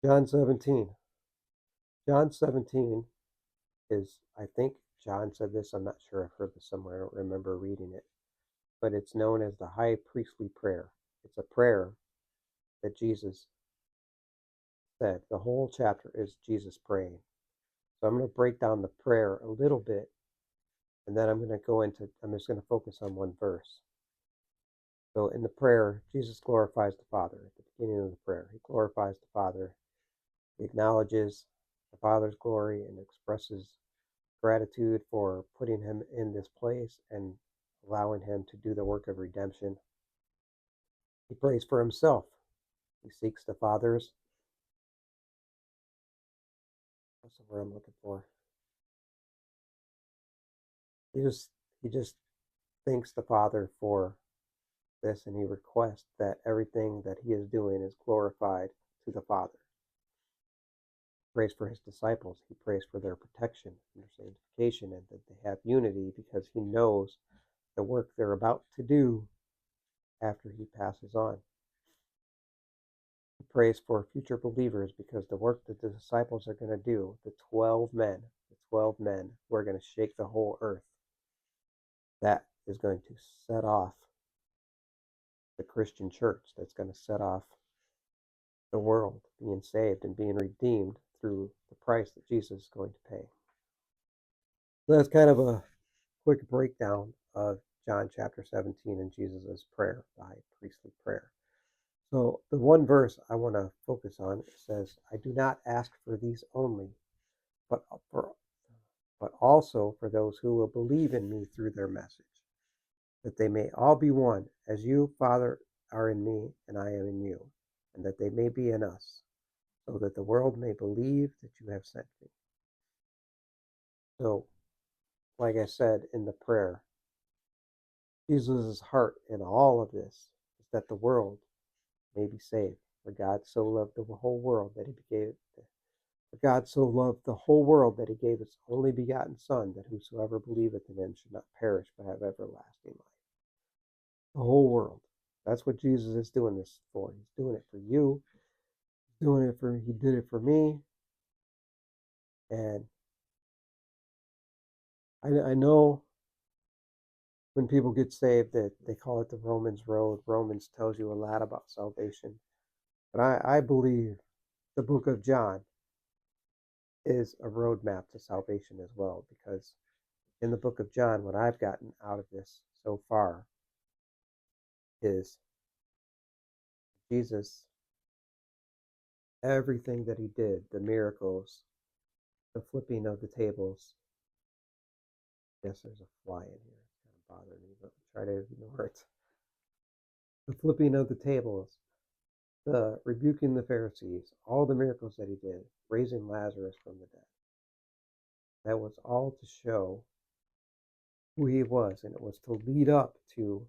John 17. John 17 is, I think John said this, I'm not sure, I've heard this somewhere, I don't remember reading it, but it's known as the high priestly prayer. It's a prayer that Jesus said. The whole chapter is Jesus praying. So I'm going to break down the prayer a little bit, and then I'm just going to focus on one verse. So in the prayer, Jesus glorifies the Father at the beginning of the prayer. He glorifies the Father. He acknowledges the Father's glory and expresses gratitude for putting him in this place and allowing him to do the work of redemption. He prays for himself. He seeks the Father's. What's the word I'm looking for? He just thanks the Father for this, and he requests that everything that he is doing is glorified to the Father. He prays for his disciples. He prays for their protection and their sanctification, and that they have unity because he knows the work they're about to do after he passes on. He prays for future believers because the work that the disciples are going to do, the 12 men who are going to shake the whole earth, that is going to set off the Christian church, that's going to set off the world being saved and being redeemed through the price that Jesus is going to pay. So that's kind of a quick breakdown of John chapter 17 and Jesus' prayer, the high priestly prayer. So the one verse I want to focus on says, I do not ask for these only, but also for those who will believe in me through their message, that they may all be one, as you, Father, are in me and I am in you, and that they may be in us, so that the world may believe that you have sent me. So, like I said in the prayer, Jesus' heart in all of this is that the world may be saved. For God so loved the whole world that he gave For God so loved the whole world that he gave his only begotten Son, that whosoever believeth in him should not perish but have everlasting life. The whole world. That's what Jesus is doing this for. He's doing it for you. He did it for me. And I know when people get saved that they call it the Romans road. Romans tells you a lot about salvation. But I believe the book of John is a roadmap to salvation as well, because in the book of John, what I've gotten out of this so far is Jesus, everything that he did, the miracles, the flipping of the tables. Yes, there's a fly in here. It's kind of bothering me, but try to ignore it. The flipping of the tables, the rebuking the Pharisees, all the miracles that he did, raising Lazarus from the dead. That was all to show who he was, and it was to lead up to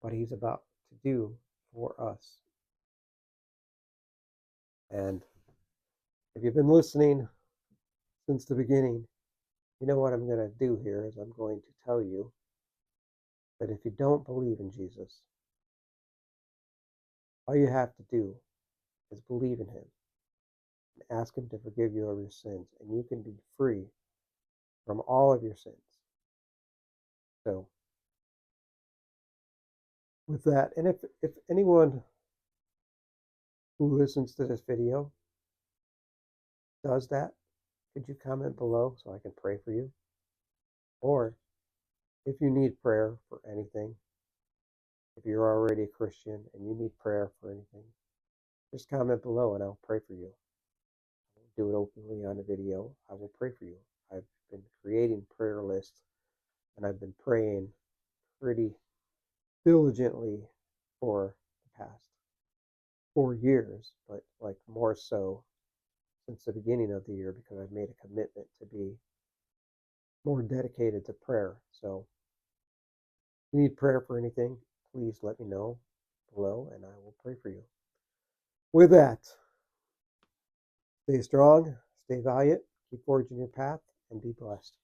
what he's about to do for us. And if you've been listening since the beginning, you know what I'm going to do here is I'm going to tell you that if you don't believe in Jesus, all you have to do is believe in him and ask him to forgive you of your sins, and you can be free from all of your sins. So, with that, and if anyone who listens to this video does that, could you comment below so I can pray for you? Or if you need prayer for anything, if you're already a Christian and you need prayer for anything, just comment below and I'll pray for you. I won't do it openly on a video. I will pray for you. I've been creating prayer lists and I've been praying pretty diligently for the past 4 years, but like more so since the beginning of the year, because I've made a commitment to be more dedicated to prayer. So if you need prayer for anything, please let me know below and I will pray for you. With that, stay strong, stay valiant, keep forging your path, and be blessed.